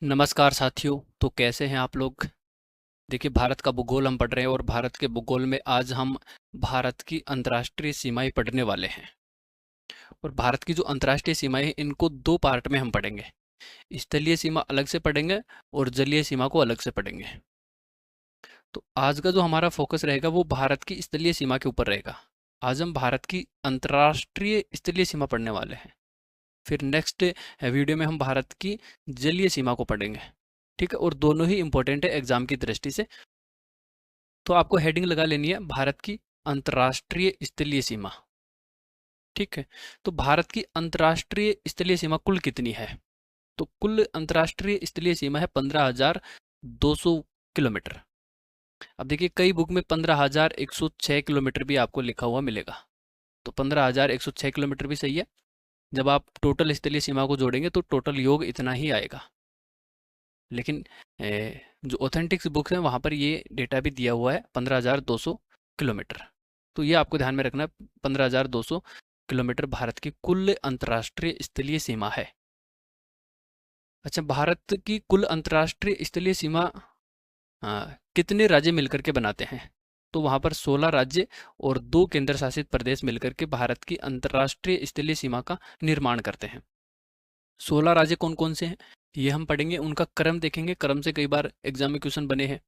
नमस्कार साथियों। तो कैसे हैं आप लोग। देखिए, भारत का भूगोल हम पढ़ रहे हैं और भारत के भूगोल में आज हम भारत की अंतर्राष्ट्रीय सीमाएं पढ़ने वाले हैं। और भारत की जो अंतर्राष्ट्रीय सीमाएं हैं इनको दो पार्ट में हम पढ़ेंगे। स्थलीय सीमा अलग से पढ़ेंगे और जलीय सीमा को अलग से पढ़ेंगे। तो आज का जो हमारा फोकस रहेगा वो भारत की स्थलीय सीमा के ऊपर रहेगा। आज हम भारत की अंतर्राष्ट्रीय स्थलीय सीमा पढ़ने वाले हैं। फिर नेक्स्ट वीडियो में हम भारत की जलीय सीमा को पढ़ेंगे। ठीक है, और दोनों ही इंपॉर्टेंट है एग्जाम की दृष्टि से। तो आपको हेडिंग लगा लेनी है भारत की अंतर्राष्ट्रीय स्थलीय सीमा। ठीक है, तो भारत की अंतर्राष्ट्रीय स्थलीय सीमा कुल कितनी है। तो कुल अंतर्राष्ट्रीय स्थलीय सीमा है 15,200 किलोमीटर। अब देखिए, कई बुक में 15,106 किलोमीटर भी आपको लिखा हुआ मिलेगा। तो 15,106 किलोमीटर भी सही है। जब आप टोटल स्थलीय सीमा को जोड़ेंगे तो टोटल योग इतना ही आएगा। लेकिन जो ऑथेंटिक्स बुक्स हैं वहाँ पर ये डेटा भी दिया हुआ है 15,200 किलोमीटर। तो ये आपको ध्यान में रखना है, 15,200 किलोमीटर भारत की कुल अंतर्राष्ट्रीय स्थलीय सीमा है। अच्छा, भारत की कुल अंतर्राष्ट्रीय स्थलीय सीमा कितने राज्य मिलकर के बनाते हैं। तो वहाँ पर 16 राज्य और 2 केंद्र शासित प्रदेश मिलकर के भारत की अंतर्राष्ट्रीय स्थलीय सीमा का निर्माण करते हैं। 16 राज्य कौन कौन से हैं ये हम पढ़ेंगे, उनका क्रम देखेंगे। क्रम से कई बार एग्जाम में क्वेश्चन बने हैं।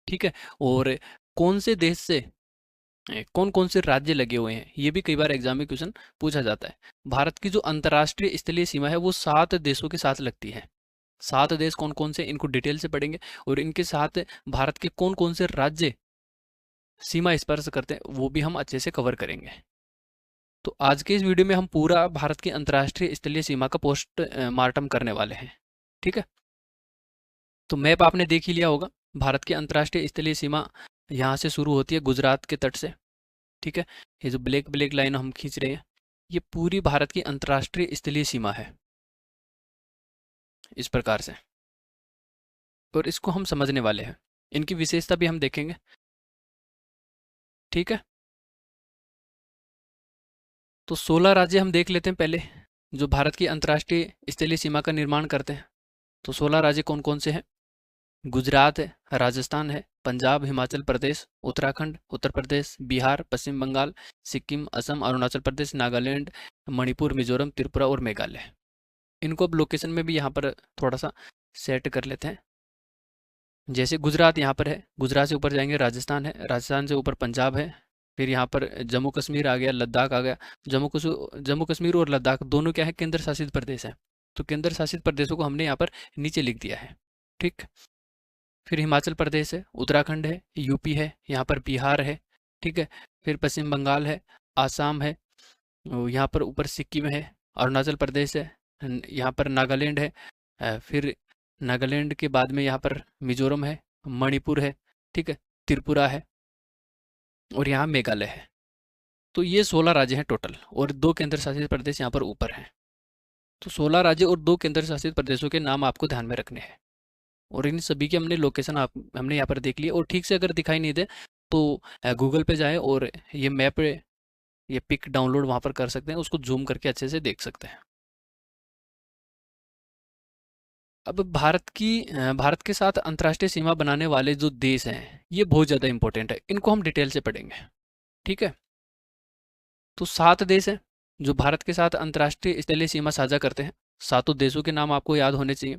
ठीक है, और कौन से देश से कौन कौन से राज्य लगे हुए हैं ये भी कई बार एग्जाम में क्वेश्चन पूछा जाता है। भारत की जो अंतर्राष्ट्रीय स्थलीय सीमा है वो 7 देशों के साथ लगती है। 7 देश कौन कौन से, इनको डिटेल से पढ़ेंगे। और इनके साथ भारत के कौन कौन से राज्य सीमा स्पर्श करते हैं वो भी हम अच्छे से कवर करेंगे। तो आज के इस वीडियो में हम पूरा भारत की अंतर्राष्ट्रीय स्थलीय सीमा का पोस्ट मार्टम करने वाले हैं। ठीक है, तो मैप आपने देख ही लिया होगा। भारत की अंतर्राष्ट्रीय स्थलीय सीमा यहाँ से शुरू होती है गुजरात के तट से। ठीक है, ये जो ब्लैक ब्लैक लाइन हम खींच रहे हैं ये पूरी भारत की अंतर्राष्ट्रीय स्थलीय सीमा है, इस प्रकार से। और इसको हम समझने वाले हैं, इनकी विशेषता भी हम देखेंगे। ठीक है, तो 16 राज्य हम देख लेते हैं पहले, जो भारत की अंतर्राष्ट्रीय स्थलीय सीमा का निर्माण करते हैं। तो 16 राज्य कौन कौन से हैं। गुजरात है, राजस्थान है, पंजाब, हिमाचल प्रदेश, उत्तराखंड, उत्तर प्रदेश, बिहार, पश्चिम बंगाल, सिक्किम, असम, अरुणाचल प्रदेश, नागालैंड, मणिपुर, मिजोरम, त्रिपुरा और मेघालय। इनको अब लोकेशन में भी यहाँ पर थोड़ा सा सेट कर लेते हैं। जैसे गुजरात यहाँ पर है, गुजरात से ऊपर जाएंगे राजस्थान है, राजस्थान से ऊपर पंजाब है, फिर यहाँ पर जम्मू कश्मीर आ गया, लद्दाख आ गया। जम्मू कश्मीर और लद्दाख दोनों क्या है, केंद्र शासित प्रदेश है। तो केंद्र शासित प्रदेशों को हमने यहाँ पर नीचे लिख दिया है। ठीक, फिर हिमाचल प्रदेश है, उत्तराखंड है, यूपी है, यहाँ पर बिहार है। ठीक है, फिर पश्चिम बंगाल है, आसाम है, यहाँ पर ऊपर सिक्किम है, अरुणाचल प्रदेश है, यहाँ पर नागालैंड है, फिर नागालैंड के बाद में यहाँ पर मिजोरम है, मणिपुर है, ठीक है, त्रिपुरा है और यहाँ मेघालय है। तो ये 16 राज्य हैं टोटल और 2 केंद्र शासित प्रदेश यहाँ पर ऊपर हैं। तो 16 राज्य और 2 केंद्र शासित प्रदेशों के नाम आपको ध्यान में रखने हैं। और इन सभी की हमने लोकेशन आप हमने यहाँ पर देख ली। और ठीक से अगर दिखाई नहीं दे तो गूगल पे जाएं और ये मैप, ये पिक डाउनलोड वहाँ पर कर सकते हैं, उसको जूम करके अच्छे से देख सकते हैं। अब भारत के साथ अंतर्राष्ट्रीय सीमा बनाने वाले जो देश हैं ये बहुत ज़्यादा इंपॉर्टेंट है, इनको हम डिटेल से पढ़ेंगे। ठीक है, तो 7 देश हैं जो भारत के साथ अंतर्राष्ट्रीय स्थलीय सीमा साझा करते हैं। 7 देशों के नाम आपको याद होने चाहिए।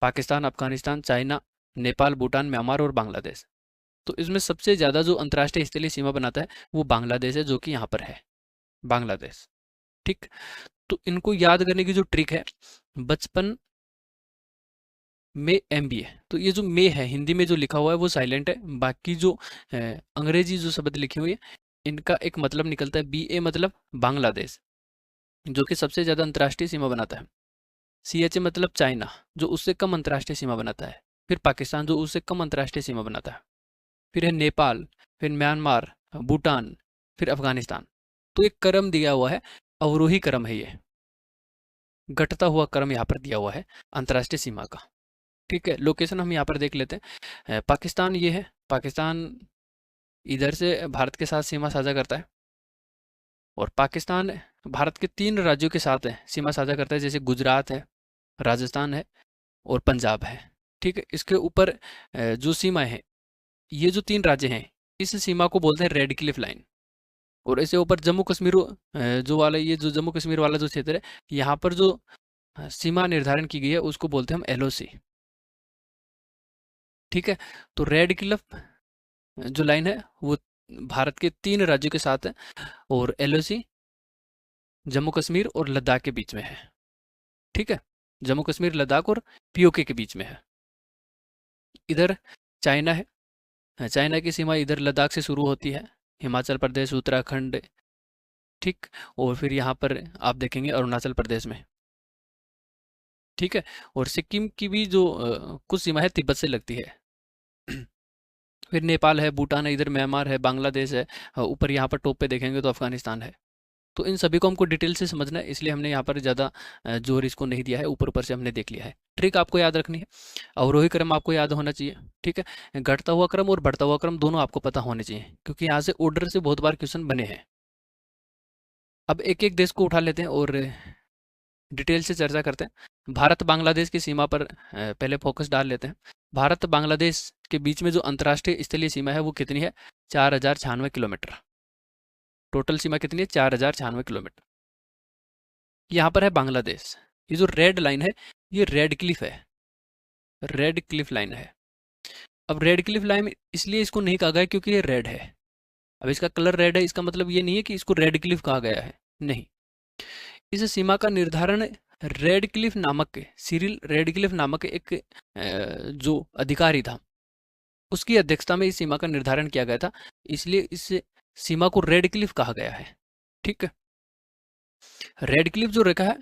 पाकिस्तान, अफगानिस्तान, चाइना, नेपाल, भूटान, म्यांमार और बांग्लादेश। तो इसमें सबसे ज़्यादा जो अंतर्राष्ट्रीय स्थलीय सीमा बनाता है वो बांग्लादेश है, जो कि यहाँ पर है, बांग्लादेश। ठीक, तो इनको याद करने की जो ट्रिक है, बचपन में MBA, तो ये जो मे है हिंदी में जो लिखा हुआ है वो साइलेंट है। बाकी जो अंग्रेजी जो शब्द लिखे हुए हैं इनका एक मतलब निकलता है BA, मतलब बांग्लादेश, जो कि सबसे ज़्यादा अंतर्राष्ट्रीय सीमा बनाता है। CHA मतलब चाइना, जो उससे कम अंतर्राष्ट्रीय सीमा बनाता है। फिर पाकिस्तान, जो उससे कम अंतर्राष्ट्रीय सीमा बनाता है। फिर है नेपाल, फिर म्यांमार, भूटान, फिर अफगानिस्तान। तो एक क्रम दिया हुआ है, अवरोही क्रम है, ये घटता हुआ क्रम यहाँ पर दिया हुआ है अंतर्राष्ट्रीय सीमा का। ठीक है, लोकेशन हम यहाँ पर देख लेते हैं। पाकिस्तान ये है, पाकिस्तान इधर से भारत के साथ सीमा साझा करता है। और पाकिस्तान भारत के 3 राज्यों के साथ है सीमा साझा करता है, जैसे गुजरात है, राजस्थान है और पंजाब है। ठीक है, इसके ऊपर जो सीमा है, ये जो 3 राज्य हैं, इस सीमा को बोलते हैं रेड क्लिफ लाइन। और इससे ऊपर जम्मू कश्मीर जो वाला, ये जो जम्मू कश्मीर वाला जो क्षेत्र है, यहाँ पर जो सीमा निर्धारण की गई है उसको बोलते हैं हम एलओसी। ठीक है, तो रेड क्लिफ जो लाइन है वो भारत के 3 राज्यों के साथ है, और एलओसी जम्मू कश्मीर और लद्दाख के बीच में है। ठीक है, जम्मू कश्मीर, लद्दाख और पीओके के बीच में है। इधर चाइना है, चाइना की सीमा इधर लद्दाख से शुरू होती है, हिमाचल प्रदेश, उत्तराखंड, ठीक, और फिर यहाँ पर आप देखेंगे अरुणाचल प्रदेश में। ठीक है, और सिक्किम की भी जो कुछ सीमा है तिब्बत से लगती है। फिर नेपाल है, भूटान है, इधर म्यांमार है, बांग्लादेश है, ऊपर यहाँ पर टॉप पे देखेंगे तो अफगानिस्तान है। तो इन सभी को हमको डिटेल से समझना है, इसलिए हमने यहाँ पर ज़्यादा जोर इसको नहीं दिया है, ऊपर ऊपर से हमने देख लिया है। ट्रिक आपको याद रखनी है, अवरोही क्रम आपको याद होना चाहिए। ठीक है, घटता हुआ क्रम और बढ़ता हुआ क्रम दोनों आपको पता होने चाहिए, क्योंकि यहाँ से ऑर्डर से बहुत बार क्वेश्चन बने हैं। अब एक एक देश को उठा लेते हैं और डिटेल से चर्चा करते हैं। भारत बांग्लादेश की सीमा पर पहले फोकस डाल लेते हैं। भारत बांग्लादेश के बीच में जो अंतर्राष्ट्रीय स्थलीय सीमा है वो कितनी है? 4096 किलोमीटर। टोटल सीमा कितनी है? 4096 किलोमीटर। यहाँ पर है बांग्लादेश। ये जो रेड लाइन है ये रेड क्लिफ है, रेड क्लिफ लाइन है। अब रेड क्लिफ लाइन इसलिए इसको नहीं कहा गया क्योंकि ये रेड है। अब इसका कलर रेड है, इसका मतलब ये नहीं है कि इसको रेड क्लिफ कहा गया है, नहीं। इस सीमा का निर्धारण रेड क्लिफ नामक, सिरिल रेड क्लिफ नामक एक जो अधिकारी था, उसकी अध्यक्षता में इस सीमा का निर्धारण किया गया था, इसलिए इस सीमा को रेड क्लिफ कहा गया है। ठीक है, रेड क्लिफ जो रेखा है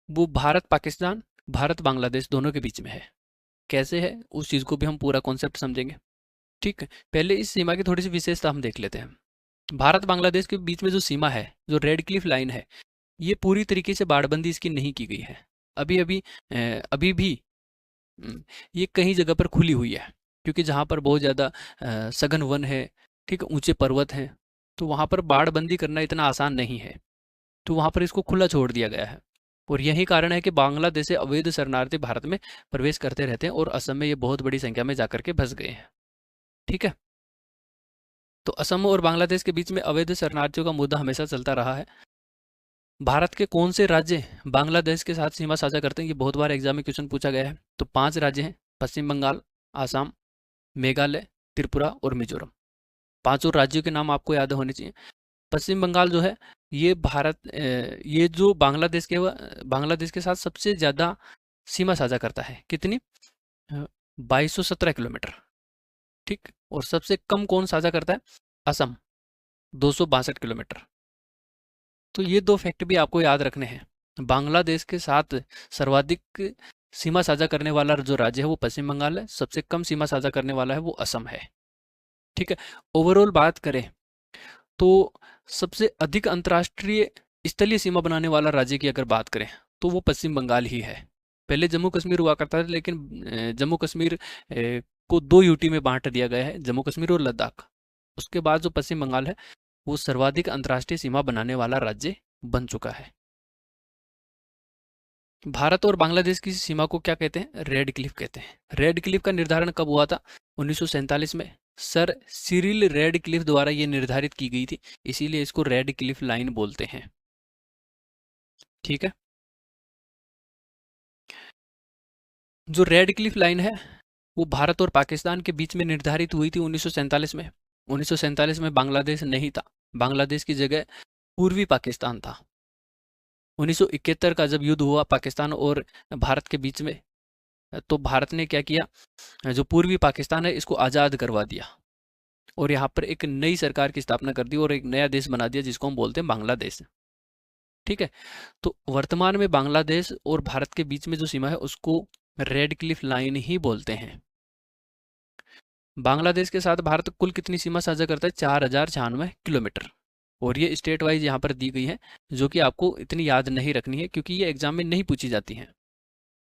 वो भारत पाकिस्तान, भारत बांग्लादेश दोनों के बीच में है। कैसे है उस चीज़ को भी हम पूरा कॉन्सेप्ट समझेंगे। ठीक है, पहले इस सीमा की थोड़ी सी विशेषता हम देख लेते हैं। भारत बांग्लादेश के बीच में जो सीमा है, जो रेड क्लिफ लाइन है, ये पूरी तरीके से बाड़बंदी इसकी नहीं की गई है। अभी भी ये कहीं जगह पर खुली हुई है, क्योंकि जहाँ पर बहुत ज़्यादा सघन वन है, ठीक है, ऊंचे पर्वत हैं, तो वहाँ पर बाड़बंदी करना इतना आसान नहीं है, तो वहाँ पर इसको खुला छोड़ दिया गया है। और यही कारण है कि बांग्लादेश से अवैध शरणार्थी भारत में प्रवेश करते रहते हैं और असम में ये बहुत बड़ी संख्या में जाकर के फंस गए हैं। ठीक है, तो असम और बांग्लादेश के बीच में अवैध शरणार्थियों का मुद्दा हमेशा चलता रहा है। भारत के कौन से राज्य बांग्लादेश के साथ सीमा साझा करते हैं, ये बहुत बार एग्जाम में क्वेश्चन पूछा गया है। तो 5 राज्य हैं, पश्चिम बंगाल, आसाम, मेघालय, त्रिपुरा और मिजोरम। 5 राज्यों के नाम आपको याद होने चाहिए। पश्चिम बंगाल जो है ये ये जो बांग्लादेश के साथ सबसे ज़्यादा सीमा साझा करता है। कितनी? 2217 किलोमीटर। ठीक, और सबसे कम कौन साझा करता है? असम, 262 किलोमीटर। तो ये 2 फैक्ट भी आपको याद रखने हैं। बांग्लादेश के साथ सर्वाधिक सीमा साझा करने वाला जो राज्य है वो पश्चिम बंगाल है, सबसे कम सीमा साझा करने वाला है वो असम है। ठीक है, ओवरऑल बात करें तो सबसे अधिक अंतर्राष्ट्रीय स्थलीय सीमा बनाने वाला राज्य की अगर बात करें तो वो पश्चिम बंगाल ही है। पहले जम्मू कश्मीर हुआ करता था, लेकिन जम्मू कश्मीर को 2 यूटी में बांट दिया गया है, जम्मू कश्मीर और लद्दाख। उसके बाद जो पश्चिम बंगाल है वो सर्वाधिक अंतर्राष्ट्रीय सीमा बनाने वाला राज्य बन चुका है। भारत और बांग्लादेश की सीमा को क्या कहते हैं? रेड क्लिफ कहते हैं। रेड क्लिफ का निर्धारण कब हुआ था? 1947 में सर सिरिल रेड क्लिफ द्वारा ये निर्धारित की गई थी, इसीलिए इसको रेड क्लिफ लाइन बोलते हैं। ठीक है, जो रेड क्लिफ लाइन है वो भारत और पाकिस्तान के बीच में निर्धारित हुई थी 1947 में। 1947 में बांग्लादेश नहीं था, बांग्लादेश की जगह पूर्वी पाकिस्तान था। 1971 का जब युद्ध हुआ पाकिस्तान और भारत के बीच में, तो भारत ने क्या किया, जो पूर्वी पाकिस्तान है इसको आज़ाद करवा दिया और यहाँ पर एक नई सरकार की स्थापना कर दी और एक नया देश बना दिया जिसको हम बोलते हैं बांग्लादेश। ठीक है, तो वर्तमान में बांग्लादेश और भारत के बीच में जो सीमा है उसको रेड क्लिफ लाइन ही बोलते हैं। बांग्लादेश के साथ भारत कुल कितनी सीमा साझा करता है? 4096 किलोमीटर। और ये स्टेट वाइज यहाँ पर दी गई है, जो कि आपको इतनी याद नहीं रखनी है क्योंकि ये एग्जाम में नहीं पूछी जाती हैं।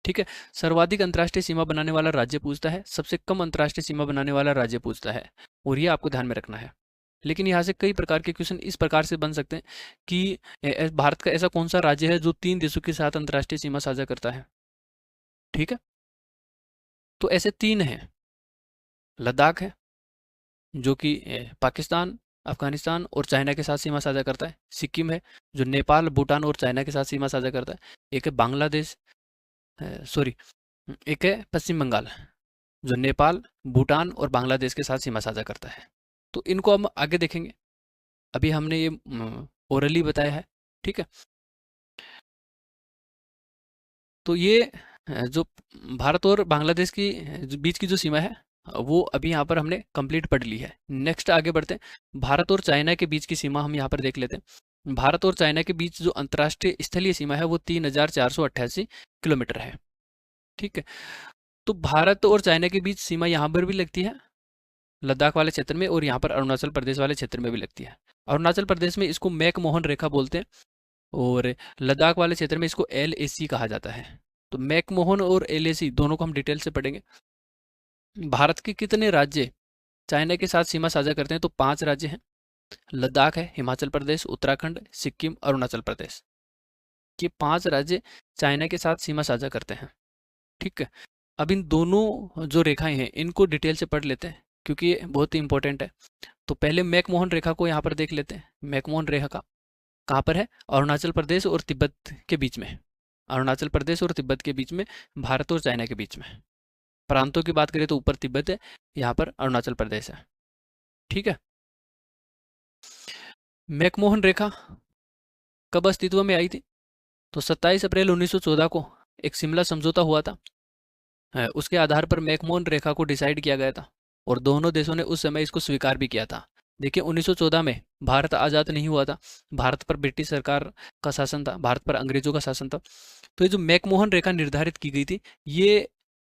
ठीक है, सर्वाधिक अंतर्राष्ट्रीय सीमा बनाने वाला राज्य पूछता है, सबसे कम अंतर्राष्ट्रीय सीमा बनाने वाला राज्य पूछता है, और ये आपको ध्यान में रखना है। लेकिन यहाँ से कई प्रकार के क्वेश्चन इस प्रकार से बन सकते हैं कि भारत का ऐसा कौन सा राज्य है जो 3 देशों के साथ अंतर्राष्ट्रीय सीमा साझा करता है? ठीक है, तो ऐसे 3 हैं, लद्दाख है जो कि पाकिस्तान, अफगानिस्तान और चाइना के साथ सीमा साझा करता है। सिक्किम है जो नेपाल, भूटान और चाइना के साथ सीमा साझा करता है। एक है बांग्लादेश, सॉरी, एक है पश्चिम बंगाल जो नेपाल, भूटान और बांग्लादेश के साथ सीमा साझा करता है। तो इनको हम आगे देखेंगे, अभी हमने ये ओरली बताया है, ठीक है। तो ये जो भारत और बांग्लादेश की बीच की जो सीमा है वो अभी यहाँ पर हमने कंप्लीट पढ़ ली है। नेक्स्ट आगे बढ़ते हैं, भारत और चाइना के बीच की सीमा हम यहाँ पर देख लेते हैं। भारत और चाइना के बीच जो अंतर्राष्ट्रीय स्थलीय सीमा है वो 3488 किलोमीटर है, ठीक है। तो भारत और चाइना के बीच सीमा यहाँ पर भी लगती है, लद्दाख वाले क्षेत्र में, और यहाँ पर अरुणाचल प्रदेश वाले क्षेत्र में भी लगती है। अरुणाचल प्रदेश में इसको मैकमोहन रेखा बोलते हैं और लद्दाख वाले क्षेत्र में इसको LAC कहा जाता है। तो मैकमोहन और LAC दोनों को हम डिटेल से पढ़ेंगे। भारत के कितने राज्य चाइना के साथ सीमा साझा करते हैं? तो 5 राज्य हैं, लद्दाख है, हिमाचल प्रदेश, उत्तराखंड, सिक्किम, अरुणाचल प्रदेश। ये 5 राज्य चाइना के साथ सीमा साझा करते हैं, ठीक है। अब इन दोनों जो रेखाएं हैं इनको डिटेल से पढ़ लेते हैं क्योंकि ये बहुत ही इंपॉर्टेंट है। तो पहले मैकमोहन रेखा को यहाँ पर देख लेते हैं। मैकमोहन रेखा कहाँ पर है? अरुणाचल प्रदेश और तिब्बत के बीच में। अरुणाचल प्रदेश और तिब्बत के बीच में, भारत और चाइना के बीच में। प्रांतों की बात करें तो ऊपर तिब्बत है, यहाँ पर अरुणाचल प्रदेश है, ठीक है। मैकमोहन रेखा कब अस्तित्व में आई थी? तो 27 अप्रैल 1914 को एक शिमला समझौता हुआ था। उसके आधार पर मैकमोहन रेखा को डिसाइड किया गया था और दोनों देशों ने उस समय इसको स्वीकार भी किया था। देखिए 1914 में भारत आज़ाद नहीं हुआ था, भारत पर ब्रिटिश सरकार का शासन था, भारत पर अंग्रेजों का शासन था। तो ये जो मैकमोहन रेखा निर्धारित की गई थी ये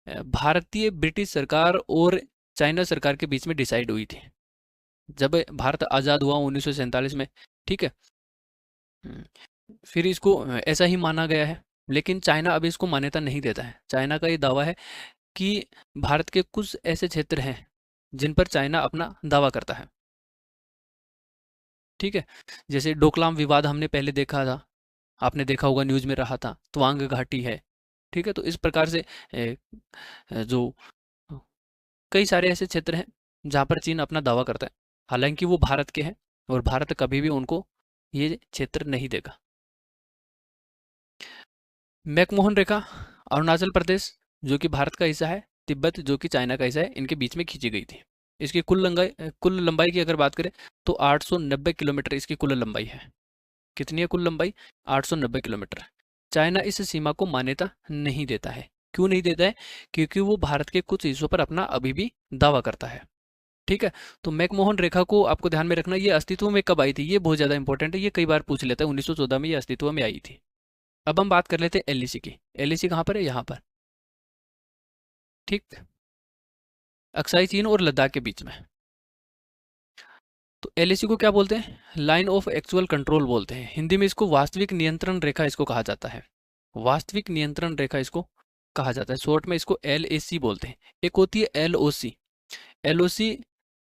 भारतीय ब्रिटिश सरकार और चाइना सरकार के बीच में डिसाइड हुई थी जब भारत आज़ाद हुआ 1947 में, ठीक है। फिर इसको ऐसा ही माना गया है, लेकिन चाइना अभी इसको मान्यता नहीं देता है। चाइना का ये दावा है कि भारत के कुछ ऐसे क्षेत्र हैं जिन पर चाइना अपना दावा करता है, ठीक है। जैसे डोकलाम विवाद हमने पहले देखा था, आपने देखा होगा, न्यूज़ में रहा था, तवांग घाटी है, ठीक है। तो इस प्रकार से जो कई सारे ऐसे क्षेत्र हैं जहाँ पर चीन अपना दावा करता है, हालांकि वो भारत के हैं और भारत कभी भी उनको ये क्षेत्र नहीं देगा। मैकमोहन रेखा अरुणाचल प्रदेश जो कि भारत का हिस्सा है, तिब्बत जो कि चाइना का हिस्सा है, इनके बीच में खींची गई थी। इसकी कुल लंबाई की अगर बात करें तो 890 किलोमीटर इसकी कुल लंबाई है। कितनी है कुल लंबाई? 890 किलोमीटर। चाइना इस सीमा को मान्यता नहीं देता है। क्यों नहीं देता है? क्योंकि वो भारत के कुछ हिस्सों पर अपना अभी भी दावा करता है, ठीक है। तो मैकमोहन रेखा को आपको ध्यान में रखना, ये अस्तित्व में कब आई थी, ये बहुत ज़्यादा इंपॉर्टेंट है, ये कई बार पूछ लेता है। 1914 में ये अस्तित्व में आई थी। अब हम बात कर लेते हैं LAC की। LAC कहाँ पर है? यहाँ पर, ठीक, अक्साई चीन और लद्दाख के बीच में। तो LAC को क्या बोलते हैं? लाइन ऑफ एक्चुअल कंट्रोल बोलते हैं। हिंदी में इसको वास्तविक नियंत्रण रेखा इसको कहा जाता है। वास्तविक नियंत्रण रेखा इसको कहा जाता है, शॉर्ट में इसको LAC बोलते हैं। एक होती है LOC। LOC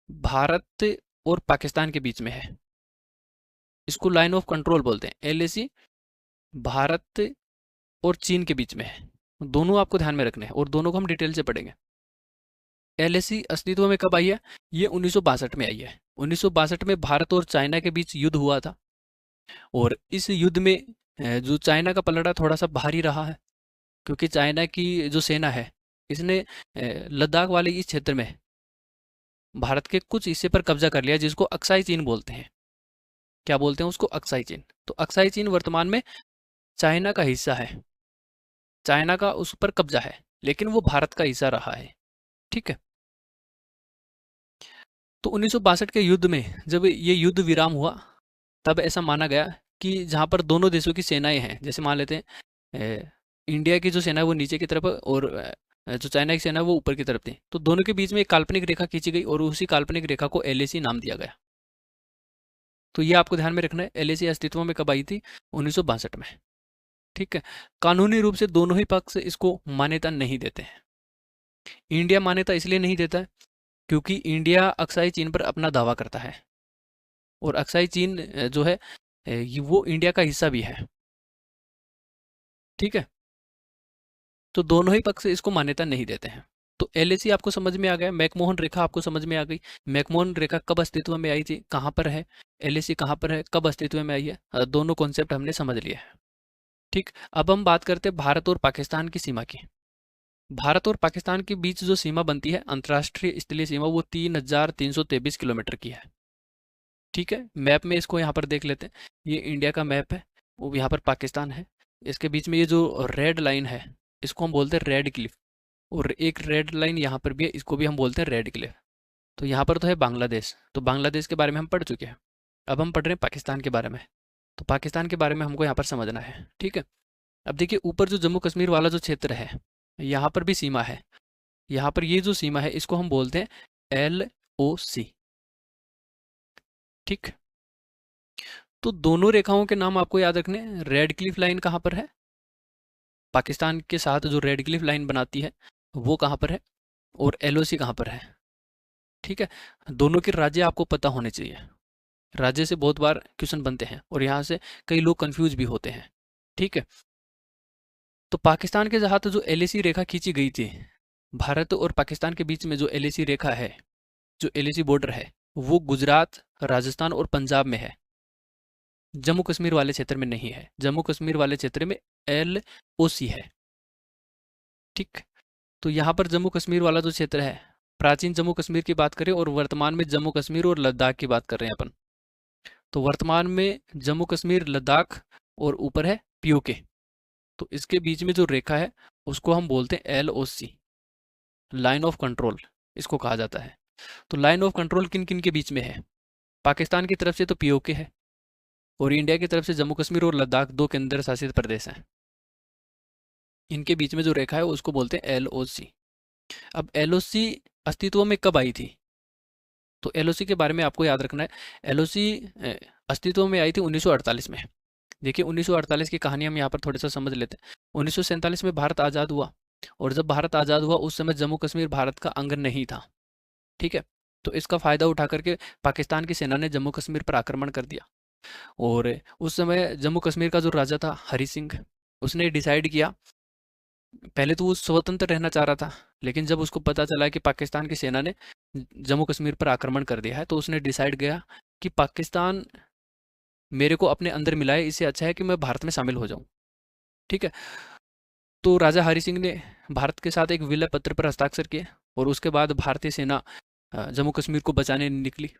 भारत और पाकिस्तान के बीच में है, इसको लाइन ऑफ कंट्रोल बोलते हैं। LAC भारत और चीन के बीच में है। दोनों आपको ध्यान में रखने हैं और दोनों को हम डिटेल से पढ़ेंगे। LAC अस्तित्व में कब आई है? ये 1962 में आई है। 1962 में भारत और चाइना के बीच युद्ध हुआ था और इस युद्ध में जो चाइना का पलड़ा थोड़ा सा भारी रहा है, क्योंकि चाइना की जो सेना है इसने लद्दाख वाले इस क्षेत्र में भारत के कुछ हिस्से पर कब्जा कर लिया, जिसको अक्साई चीन बोलते हैं। क्या बोलते हैं उसको? अक्साई चीन। तो अक्साई चीन वर्तमान में चाइना का हिस्सा है, चाइना का उस पर कब्जा है, लेकिन वो भारत का हिस्सा रहा है, ठीक है। तो 1962 के युद्ध में जब ये युद्ध विराम हुआ तब ऐसा माना गया कि जहाँ पर दोनों देशों की सेनाएं हैं, जैसे मान लेते हैं इंडिया की जो सेना है वो नीचे की तरफ और जो चाइना की सेना है वो ऊपर की तरफ थी, तो दोनों के बीच में एक काल्पनिक रेखा खींची गई और उसी काल्पनिक रेखा को LAC नाम दिया गया। तो ये आपको ध्यान में रखना है। LAC अस्तित्व में कब आई थी? 1962 में, ठीक है। कानूनी रूप से दोनों ही पक्ष इसको मान्यता नहीं देते हैं। इंडिया मान्यता इसलिए नहीं देता है क्योंकि इंडिया अक्साई चीन पर अपना दावा करता है और अक्साई चीन जो है वो इंडिया का हिस्सा भी है, ठीक है। तो दोनों ही पक्ष इसको मान्यता नहीं देते हैं। तो एलएसी आपको समझ में आ गया, मैकमोहन रेखा आपको समझ में आ गई। मैकमोहन रेखा कब अस्तित्व में आई थी, कहाँ पर है, एलएसी कहाँ पर है, कब अस्तित्व में आई है, दोनों कॉन्सेप्ट हमने समझ लिया है। ठीक, अब हम बात करते हैं भारत और पाकिस्तान की सीमा की। भारत और पाकिस्तान के बीच जो सीमा बनती है, अंतर्राष्ट्रीय स्थलीय सीमा, वो 3,323 किलोमीटर की है। ठीक है, मैप में इसको यहाँ पर देख लेते हैं। ये इंडिया का मैप है, वो यहाँ पर पाकिस्तान है। इसके बीच में ये जो रेड लाइन है, इसको हम बोलते हैं रेड क्लिफ। और एक रेड लाइन यहाँ पर भी है, इसको भी हम बोलते हैं रेड क्लिफ। तो यहाँ पर तो है बांग्लादेश, तो बांग्लादेश के बारे में हम पढ़ चुके हैं। अब हम पढ़ रहे हैं पाकिस्तान के बारे में। तो पाकिस्तान के बारे में हमको यहाँ पर समझना है। ठीक है, अब देखिए ऊपर जो जम्मू कश्मीर वाला जो क्षेत्र है, यहाँ पर भी सीमा है। यहाँ पर ये जो सीमा है, इसको हम बोलते हैं LOC। ठीक, तो दोनों रेखाओं के नाम आपको याद रखने हैं। रेड क्लिफ लाइन कहाँ पर है, पाकिस्तान के साथ जो रेड क्लिफ लाइन बनाती है वो कहाँ पर है, और LOC कहाँ पर है। ठीक है, दोनों के राज्य आपको पता होने चाहिए। राज्य से बहुत बार क्वेश्चन बनते हैं और यहाँ से कई लोग कंफ्यूज भी होते हैं। ठीक है, तो पाकिस्तान के साथ जो LAC रेखा खींची गई थी, भारत और पाकिस्तान के बीच में जो LAC रेखा है, जो LAC बॉर्डर है, वो गुजरात, राजस्थान और पंजाब में है। जम्मू कश्मीर वाले क्षेत्र में नहीं है। जम्मू कश्मीर वाले क्षेत्र में LOC है। ठीक, तो यहाँ पर जम्मू कश्मीर वाला जो क्षेत्र है, प्राचीन जम्मू कश्मीर की बात करें और वर्तमान में जम्मू कश्मीर और लद्दाख की बात कर रहे हैं अपन। तो वर्तमान में जम्मू कश्मीर, लद्दाख और ऊपर है POK। तो इसके बीच में जो रेखा है उसको हम बोलते हैं LOC, लाइन ऑफ कंट्रोल इसको कहा जाता है। तो लाइन ऑफ कंट्रोल किन किन के बीच में है, पाकिस्तान की तरफ से तो POK है, और इंडिया की तरफ से जम्मू कश्मीर और लद्दाख, दो केंद्र शासित प्रदेश हैं। इनके बीच में जो रेखा है उसको बोलते हैं LOC। अब LOC अस्तित्व में कब आई थी, तो LOC के बारे में आपको याद रखना है। LOC अस्तित्व में आई थी 1948 में। देखिए 1948 की कहानी हम यहाँ पर थोड़ा सा समझ लेते हैं। 1947 में भारत आज़ाद हुआ, और जब भारत आज़ाद हुआ उस समय जम्मू कश्मीर भारत का अंग नहीं था। ठीक है, तो इसका फ़ायदा उठा करके पाकिस्तान की सेना ने जम्मू कश्मीर पर आक्रमण कर दिया। और उस समय जम्मू कश्मीर का जो राजा था हरी सिंह, उसने डिसाइड किया, पहले तो वो स्वतंत्र रहना चाह रहा था, लेकिन जब उसको पता चला कि पाकिस्तान की सेना ने जम्मू कश्मीर पर आक्रमण कर दिया है, तो उसने डिसाइड किया कि पाकिस्तान मेरे को अपने अंदर मिलाए, इससे अच्छा है कि मैं भारत में शामिल हो जाऊं। ठीक है, तो राजा हरी सिंह ने भारत के साथ एक विलय पत्र पर हस्ताक्षर किए, और उसके बाद भारतीय सेना जम्मू कश्मीर को बचाने निकली।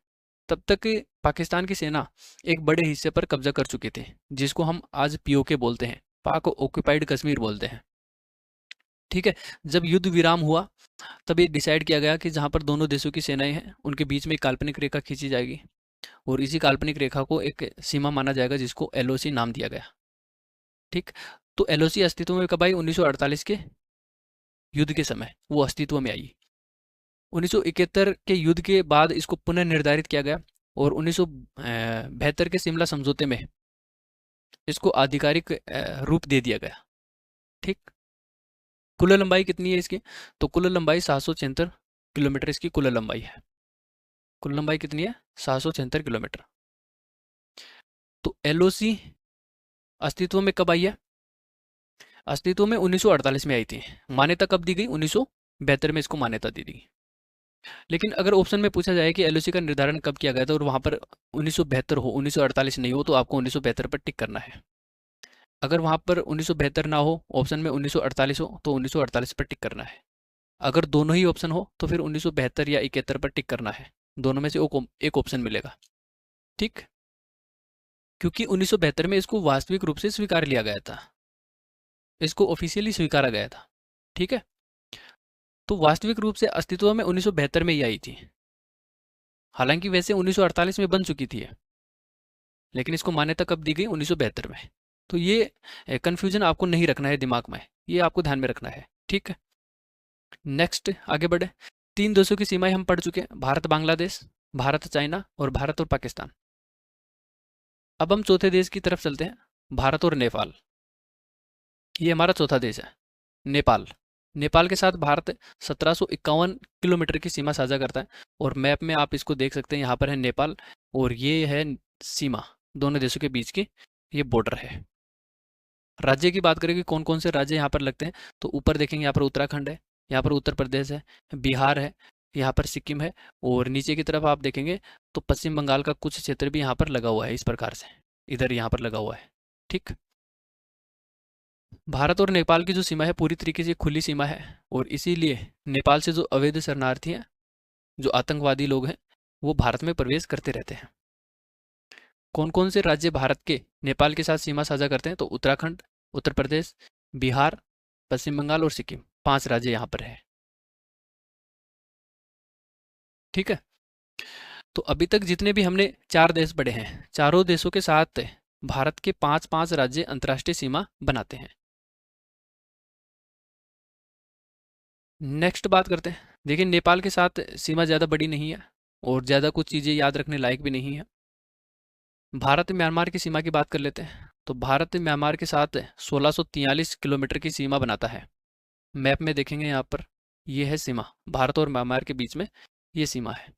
तब तक पाकिस्तान की सेना एक बड़े हिस्से पर कब्जा कर चुके थे, जिसको हम आज POK बोलते हैं, पाक ऑक्यूपाइड कश्मीर बोलते हैं। ठीक है, जब युद्ध विराम हुआ तब ये डिसाइड किया गया कि जहाँ पर दोनों देशों की सेनाएं हैं उनके बीच में एक काल्पनिक रेखा खींची जाएगी, और इसी काल्पनिक रेखा को एक सीमा माना जाएगा, जिसको LOC नाम दिया गया। ठीक, तो LOC अस्तित्व में कब आई, 1948 के युद्ध के समय वो अस्तित्व में आई। 1971 के युद्ध के बाद इसको पुनः निर्धारित किया गया, और 1972 के शिमला समझौते में इसको आधिकारिक रूप दे दिया गया। ठीक, कुल लंबाई कितनी है इसकी, तो कुल लंबाई 776 किलोमीटर इसकी कुल लंबाई है। कुल लंबाई कितनी है, 776 किलोमीटर। तो LOC अस्तित्व में कब आई है, अस्तित्व में 1948 में आई थी। मान्यता कब दी गई, 1972 में इसको मान्यता दी गई। लेकिन अगर ऑप्शन में पूछा जाए कि LOC का निर्धारण कब किया गया था और वहाँ पर 1972 हो, 1948 नहीं हो, तो आपको 1972 पर टिक करना है। अगर वहाँ पर 1972 ना हो, ऑप्शन में 1948 हो, तो 1948 पर टिक करना है। अगर दोनों ही ऑप्शन हो तो फिर 1972 या 71 पर टिक करना है। दोनों में से एक ऑप्शन मिलेगा। ठीक, क्योंकि 1972 में इसको वास्तविक रूप से स्वीकार लिया गया था, इसको ऑफिशियली स्वीकारा गया था। ठीक है, तो वास्तविक रूप से अस्तित्व में 1972 में ही आई थी। हालांकि वैसे 1948 में बन चुकी थी, लेकिन इसको मान्यता कब दी गई, 1972 में। तो ये कन्फ्यूजन आपको नहीं रखना है दिमाग में, ये आपको ध्यान में रखना है। ठीक है, नेक्स्ट आगे बढ़े। 3 देशों की सीमाएं हम पढ़ चुके हैं, भारत बांग्लादेश, भारत चाइना और भारत और पाकिस्तान। अब हम चौथे देश की तरफ चलते हैं, भारत और नेपाल। ये हमारा चौथा देश है, नेपाल। नेपाल के साथ भारत 1751 किलोमीटर की सीमा साझा करता है, और मैप में आप इसको देख सकते हैं, यहाँ पर है नेपाल और ये है सीमा, दोनों देशों के बीच की ये बॉर्डर है। राज्य की बात करें कि कौन कौन से राज्य यहाँ पर लगते हैं, तो ऊपर देखेंगे यहाँ पर उत्तराखंड है, यहाँ पर उत्तर प्रदेश है, बिहार है, यहाँ पर सिक्किम है, और नीचे की तरफ आप देखेंगे तो पश्चिम बंगाल का कुछ क्षेत्र भी यहाँ पर लगा हुआ है इस प्रकार से, इधर यहाँ पर लगा हुआ है। ठीक। भारत और नेपाल की जो सीमा है पूरी तरीके से खुली सीमा है, और इसीलिए नेपाल से जो अवैध शरणार्थी हैं, जो आतंकवादी लोग हैं, वो भारत में प्रवेश करते रहते हैं। कौन कौन से राज्य भारत के नेपाल के साथ सीमा साझा करते हैं? तो उत्तराखंड, उत्तर प्रदेश, बिहार, पश्चिम बंगाल और सिक्किम, 5 राज्य यहाँ पर है। ठीक है। तो अभी तक जितने भी हमने 4 देश पढ़े हैं, चारों देशों के साथ भारत के 5-5 राज्य अंतर्राष्ट्रीय सीमा बनाते हैं। नेक्स्ट बात करते हैं। देखिए, नेपाल के साथ सीमा ज़्यादा बड़ी नहीं है और ज़्यादा कुछ चीज़ें याद रखने लायक भी नहीं है। भारत म्यांमार की सीमा की बात कर लेते हैं। तो भारत म्यांमार के साथ 1643 किलोमीटर की सीमा बनाता है। मैप में देखेंगे यहाँ पर, ये है सीमा, भारत और म्यांमार के बीच में ये सीमा है।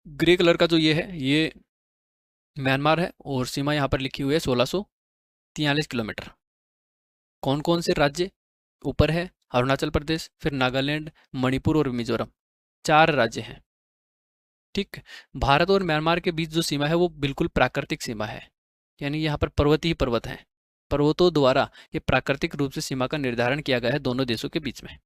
ग्रे कलर का जो ये है, ये म्यांमार है और सीमा यहाँ पर लिखी हुई है 1643 किलोमीटर। कौन कौन से राज्य ऊपर है? अरुणाचल प्रदेश, फिर नागालैंड, मणिपुर और मिजोरम, 4 राज्य हैं। ठीक। भारत और म्यांमार के बीच जो सीमा है वो बिल्कुल प्राकृतिक सीमा है, यानी यहाँ पर पर्वत ही पर्वत हैं। पर्वतों द्वारा ये प्राकृतिक रूप से सीमा का निर्धारण किया गया है दोनों देशों के बीच में।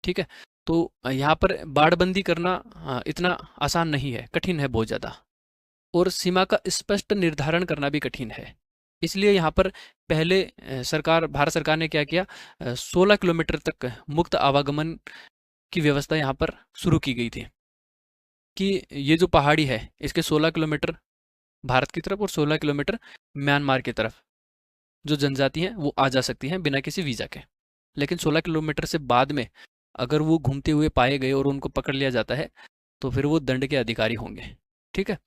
ठीक है। तो यहाँ पर बाड़बंदी करना इतना आसान नहीं है, कठिन है बहुत ज़्यादा, और सीमा का स्पष्ट निर्धारण करना भी कठिन है। इसलिए यहाँ पर पहले भारत सरकार ने क्या किया, 16 किलोमीटर तक मुक्त आवागमन की व्यवस्था यहाँ पर शुरू की गई थी, कि ये जो पहाड़ी है इसके 16 किलोमीटर भारत की तरफ और 16 किलोमीटर म्यांमार की तरफ जो जनजाति हैं वो आ जा सकती हैं बिना किसी वीज़ा के। लेकिन 16 किलोमीटर से बाद में अगर वो घूमते हुए पाए गए और उनको पकड़ लिया जाता है तो फिर वो दंड के अधिकारी होंगे। ठीक है।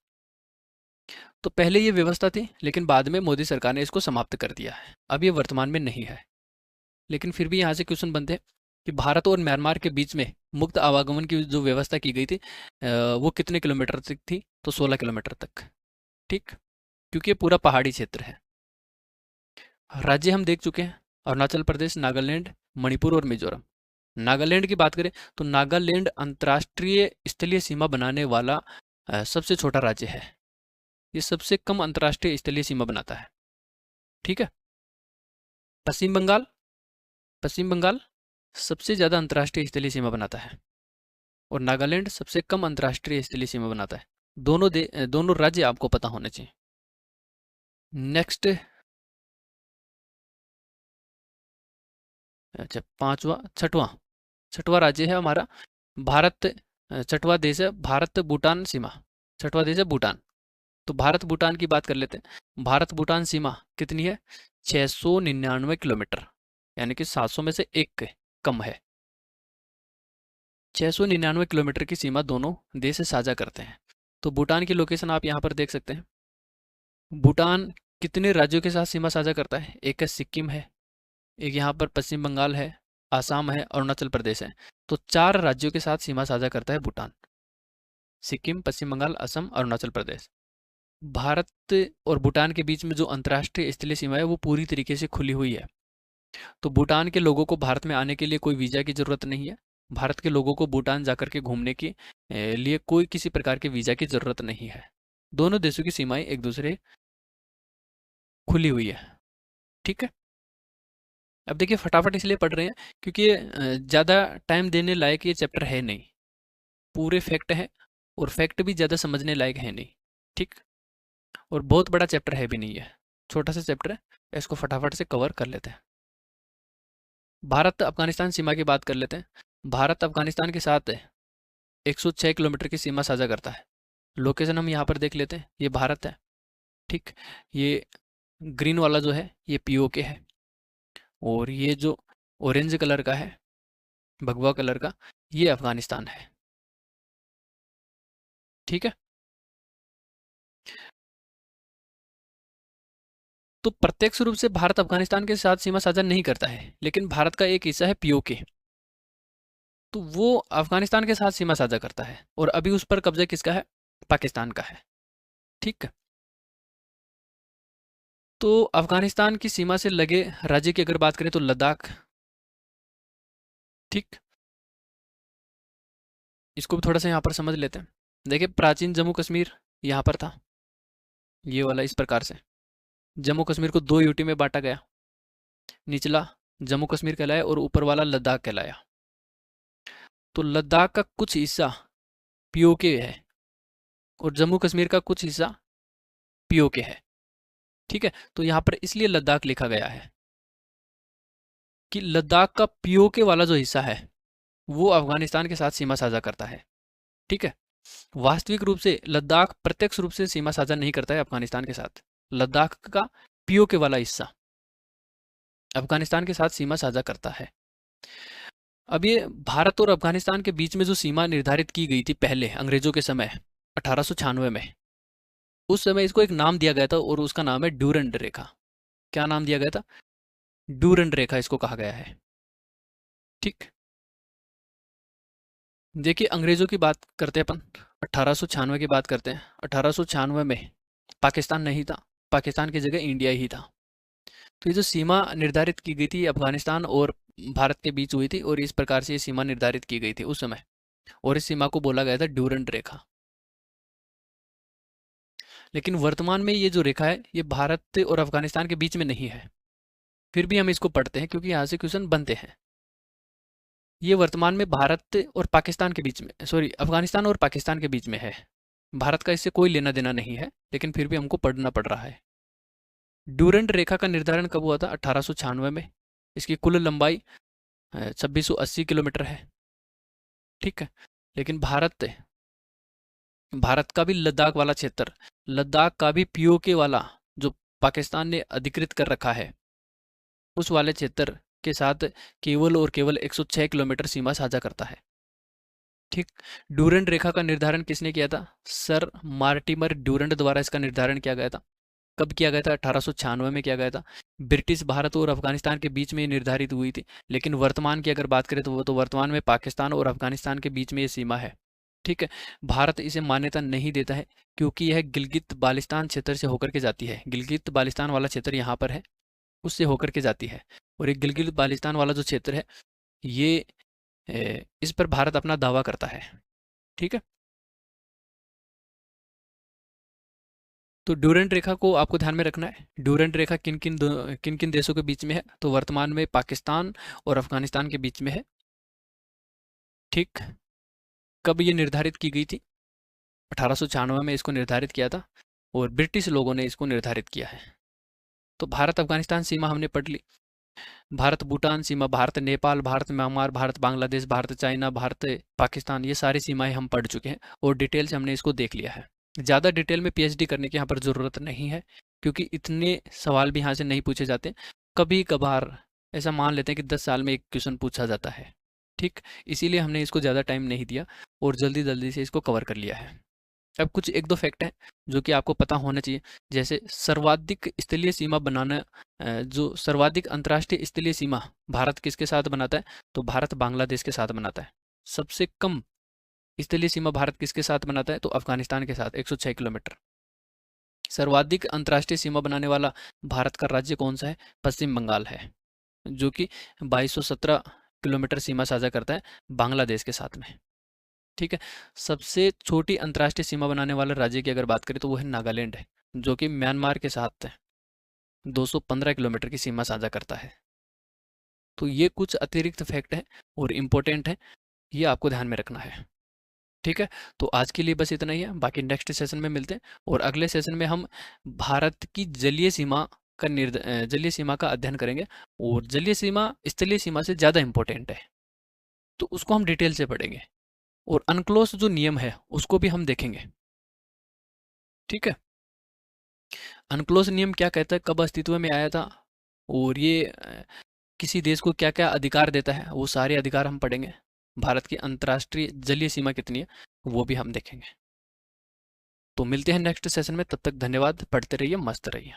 तो पहले ये व्यवस्था थी, लेकिन बाद में मोदी सरकार ने इसको समाप्त कर दिया है, अब ये वर्तमान में नहीं है। लेकिन फिर भी यहाँ से क्वेश्चन बनते हैं कि भारत और म्यांमार के बीच में मुक्त आवागमन की जो व्यवस्था की गई थी वो कितने किलोमीटर तक थी? तो 16 किलोमीटर तक। ठीक। क्योंकि ये पूरा पहाड़ी क्षेत्र है। राज्य हम देख चुके हैं, अरुणाचल प्रदेश, नागालैंड, मणिपुर और मिजोरम। नागालैंड की बात करें तो नागालैंड अंतर्राष्ट्रीय स्थलीय सीमा बनाने वाला सबसे छोटा राज्य है। ये सबसे कम अंतर्राष्ट्रीय स्थलीय सीमा बनाता है। ठीक है। पश्चिम बंगाल, पश्चिम बंगाल सबसे ज़्यादा अंतर्राष्ट्रीय स्थलीय सीमा बनाता है, और नागालैंड सबसे कम अंतर्राष्ट्रीय स्थलीय सीमा बनाता है। दोनों राज्य आपको पता होने चाहिए। नेक्स्ट, अच्छा, छठवां राज्य है हमारा भारत। छठवां देश है भारत भूटान सीमा। छठवां देश है भूटान। तो भारत भूटान की बात कर लेते हैं। भारत भूटान सीमा कितनी है? 699 किलोमीटर, यानी कि 700 में से एक कम है। 699 किलोमीटर की सीमा दोनों देश साझा करते हैं। तो भूटान की लोकेशन आप यहाँ पर देख सकते हैं। भूटान कितने राज्यों के साथ सीमा साझा करता है? एक है सिक्किम है, एक यहाँ पर पश्चिम बंगाल है, आसाम है, अरुणाचल प्रदेश है। तो 4 राज्यों के साथ सीमा साझा करता है भूटान, सिक्किम, पश्चिम बंगाल, असम, अरुणाचल प्रदेश। भारत और भूटान के बीच में जो अंतर्राष्ट्रीय स्थलीय सीमा है वो पूरी तरीके से खुली हुई है। तो भूटान के लोगों को भारत में आने के लिए कोई वीज़ा की ज़रूरत नहीं है। भारत के लोगों को भूटान जाकर के घूमने के लिए कोई किसी प्रकार के वीज़ा की ज़रूरत नहीं है। दोनों देशों की सीमाएं एक दूसरे खुली हुई है। ठीक है। अब देखिए, फटाफट इसलिए पढ़ रहे हैं क्योंकि ये ज़्यादा टाइम देने लायक ये चैप्टर है नहीं, पूरे फैक्ट हैं और फैक्ट भी ज़्यादा समझने लायक है नहीं। ठीक। और बहुत बड़ा चैप्टर है भी नहीं है, छोटा सा चैप्टर है, इसको फटाफट से कवर कर लेते हैं। भारत अफगानिस्तान सीमा की बात कर लेते हैं। भारत अफगानिस्तान के साथ 106 किलोमीटर की सीमा साझा करता है। लोकेशन हम यहाँ पर देख लेते हैं, ये भारत है। ठीक। ये ग्रीन वाला जो है ये पीओके है, और ये जो ऑरेंज कलर का है, भगवा कलर का, ये अफगानिस्तान है। ठीक है। तो प्रत्यक्ष रूप से भारत अफगानिस्तान के साथ सीमा साझा नहीं करता है, लेकिन भारत का एक हिस्सा है पीओके, तो वो अफगानिस्तान के साथ सीमा साझा करता है, और अभी उस पर कब्जा किसका है? पाकिस्तान का है। ठीक है। तो अफगानिस्तान की सीमा से लगे राज्य की अगर बात करें तो लद्दाख, ठीक, इसको भी थोड़ा सा यहाँ पर समझ लेते हैं। देखिए, प्राचीन जम्मू कश्मीर यहाँ पर था, ये वाला इस प्रकार से। जम्मू कश्मीर को दो यूटी में बांटा गया, निचला जम्मू कश्मीर कहलाया और ऊपर वाला लद्दाख कहलाया। तो लद्दाख का कुछ हिस्सा पीओके है और जम्मू कश्मीर का कुछ हिस्सा पीओके है। ठीक है, तो यहाँ पर इसलिए लद्दाख लिखा गया है कि लद्दाख का पीओके वाला जो हिस्सा है वो अफगानिस्तान के साथ सीमा साझा करता है। ठीक है, वास्तविक रूप से लद्दाख प्रत्यक्ष रूप से सीमा साझा नहीं करता है अफगानिस्तान के साथ। लद्दाख का पीओके वाला हिस्सा अफगानिस्तान के साथ सीमा साझा करता है। अब ये भारत और अफगानिस्तान के बीच में जो सीमा निर्धारित की गई थी पहले अंग्रेजों के समय 1896 में, उस समय इसको एक नाम दिया गया था और उसका नाम है ड्यूरंड रेखा। क्या नाम दिया गया था? ड्यूरंड रेखा इसको कहा गया है। ठीक, देखिए अंग्रेजों की बात करते हैं अपन, 1896 की बात करते हैं। 1896 में पाकिस्तान नहीं था, पाकिस्तान की जगह इंडिया ही था। तो ये जो सीमा निर्धारित की गई थी अफगानिस्तान और भारत के बीच हुई थी और इस प्रकार से ये सीमा निर्धारित की गई थी उस समय, और इस सीमा को बोला गया था ड्यूरंड रेखा। लेकिन वर्तमान में ये जो रेखा है ये भारत और अफगानिस्तान के बीच में नहीं है, फिर भी हम इसको पढ़ते हैं क्योंकि यहाँ से क्वेश्चन बनते हैं। ये वर्तमान में भारत और पाकिस्तान के बीच में, सॉरी अफगानिस्तान और पाकिस्तान के बीच में है। भारत का इससे कोई लेना देना नहीं है, लेकिन फिर भी हमको पढ़ना पड़ रहा है। ड्यूरंड रेखा का निर्धारण कब हुआ था? 1896 में। इसकी कुल लंबाई 2680 किलोमीटर है। ठीक है, लेकिन भारत का भी लद्दाख वाला क्षेत्र, लद्दाख का भी पीओके वाला जो पाकिस्तान ने अधिकृत कर रखा है, उस वाले क्षेत्र के साथ केवल और केवल 106 किलोमीटर सीमा साझा करता है। ठीक, ड्यूरंड रेखा का निर्धारण किसने किया था? सर मार्टिमर ड्यूरंड द्वारा इसका निर्धारण किया गया था। कब किया गया था? 1896 में किया गया था। ब्रिटिश भारत और अफगानिस्तान के बीच में ये निर्धारित हुई थी, लेकिन वर्तमान की अगर बात करें तो वो तो वर्तमान में पाकिस्तान और अफगानिस्तान के बीच में ये सीमा है। ठीक है, भारत इसे मान्यता नहीं देता है क्योंकि यह गिलगित बाल्टिस्तान क्षेत्र से होकर के जाती है। गिलगित बाल्टिस्तान वाला क्षेत्र यहाँ पर है, उससे होकर के जाती है, और ये गिलगित बाल्टिस्तान वाला जो क्षेत्र है ये इस पर भारत अपना दावा करता है। ठीक है, तो ड्यूरेंट रेखा को आपको ध्यान में रखना है। ड्यूरेंट रेखा किन किन देशों के बीच में है? तो वर्तमान में पाकिस्तान और अफगानिस्तान के बीच में है। ठीक, कब ये निर्धारित की गई थी? 1896 में इसको निर्धारित किया था और ब्रिटिश लोगों ने इसको निर्धारित किया है। तो भारत अफगानिस्तान सीमा हमने पढ़ ली। भारत भूटान सीमा, भारत नेपाल, भारत म्यांमार, भारत बांग्लादेश, भारत चाइना, भारत पाकिस्तान, ये सारी सीमाएं हम पढ़ चुके हैं और डिटेल से हमने इसको देख लिया है। ज़्यादा डिटेल में पीएचडी करने की यहाँ पर ज़रूरत नहीं है क्योंकि इतने सवाल भी यहाँ से नहीं पूछे जाते। कभी कभार ऐसा मान लेते हैं कि 10 साल में एक क्वेश्चन पूछा जाता है। ठीक, इसीलिए हमने इसको ज़्यादा टाइम नहीं दिया और जल्दी जल्दी से इसको कवर कर लिया है। अब कुछ एक दो फैक्ट हैं जो कि आपको पता होना चाहिए, जैसे सर्वाधिक स्थलीय सीमा बनाना, जो सर्वाधिक अंतर्राष्ट्रीय स्थलीय सीमा भारत किसके साथ बनाता है? तो भारत बांग्लादेश के साथ बनाता है। सबसे कम स्थलीय सीमा भारत किसके साथ बनाता है? तो अफगानिस्तान के साथ 106 किलोमीटर। सर्वाधिक अंतर्राष्ट्रीय सीमा बनाने वाला भारत का राज्य कौन सा है? पश्चिम बंगाल है, जो कि 2217 किलोमीटर सीमा साझा करता है बांग्लादेश के साथ में। ठीक है, सबसे छोटी अंतर्राष्ट्रीय सीमा बनाने वाले राज्य की अगर बात करें तो वो है नागालैंड है, जो कि म्यांमार के साथ 215 किलोमीटर की सीमा साझा करता है। तो ये कुछ अतिरिक्त फैक्ट हैं और इम्पोर्टेंट हैं, ये आपको ध्यान में रखना है। ठीक है, तो आज के लिए बस इतना ही है, बाकी नेक्स्ट सेशन में मिलते हैं और अगले सेशन में हम भारत की जलीय सीमा का अध्ययन करेंगे और जलीय सीमा स्थलीय सीमा से ज़्यादा इम्पोर्टेंट है, तो उसको हम डिटेल से पढ़ेंगे और अनक्लोज जो नियम है उसको भी हम देखेंगे। ठीक है, अनक्लोज नियम क्या कहता है, कब अस्तित्व में आया था और ये किसी देश को क्या क्या अधिकार देता है, वो सारे अधिकार हम पढ़ेंगे। भारत की अंतर्राष्ट्रीय जलीय सीमा कितनी है वो भी हम देखेंगे। तो मिलते हैं नेक्स्ट सेशन में, तब तक धन्यवाद, पढ़ते रहिए, मस्त रहिए।